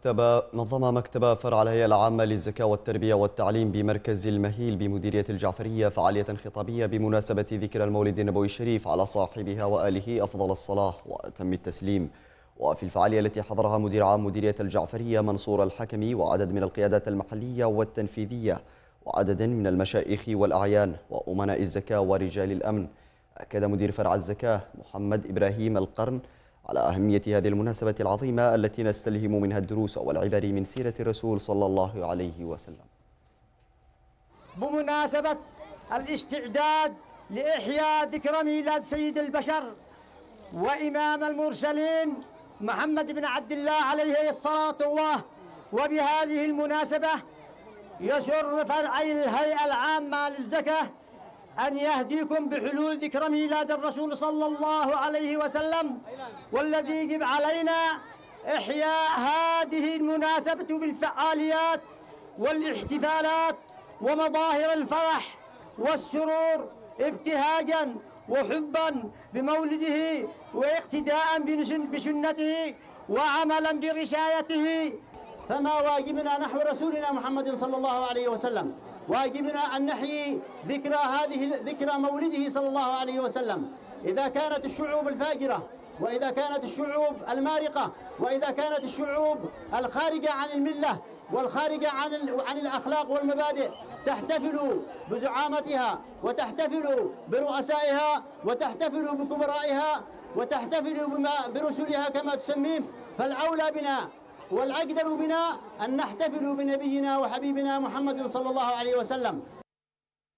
نظم مكتب فرع الهيئة العامة للزكاة والتربية والتعليم بمركز المهيل بمديرية الجعفرية فعالية خطابية بمناسبة ذكرى المولد النبوي الشريف على صاحبها وآله أفضل الصلاة وأتم التسليم. وفي الفعالية التي حضرها مدير عام مديرية الجعفرية منصور الحكمي وعدد من القيادات المحلية والتنفيذية وعدد من المشايخ والأعيان وأمناء الزكاة ورجال الأمن، أكد مدير فرع الزكاة محمد إبراهيم القرن على أهمية هذه المناسبة العظيمة التي نستلهم منها الدروس والعبر من سيرة الرسول صلى الله عليه وسلم. بمناسبة الاستعداد لإحياء ذكرى ميلاد سيد البشر وإمام المرسلين محمد بن عبد الله عليه الصلاة والسلام، وبهذه المناسبة يسر فرعي الهيئة العامة للزكاة أن يهديكم بحلول ذكرى ميلاد الرسول صلى الله عليه وسلم، والذي يجب علينا إحياء هذه المناسبة بالفعاليات والاحتفالات ومظاهر الفرح والسرور ابتهاجا وحبا بمولده واقتداء بسنته وعملا برسالته. فما واجبنا نحو رسولنا محمد صلى الله عليه وسلم؟ واجبنا أن نحيي ذكرى مولده صلى الله عليه وسلم. إذا كانت الشعوب الفاجرة، وإذا كانت الشعوب المارقة، وإذا كانت الشعوب الخارجة عن الملة والخارجة عن الأخلاق والمبادئ تحتفل بزعامتها وتحتفل برؤسائها وتحتفل بكبرائها وتحتفل برسلها كما تسميه، فالأولى بنا والأقدر بنا أن نحتفل بنبينا وحبيبنا محمد صلى الله عليه وسلم.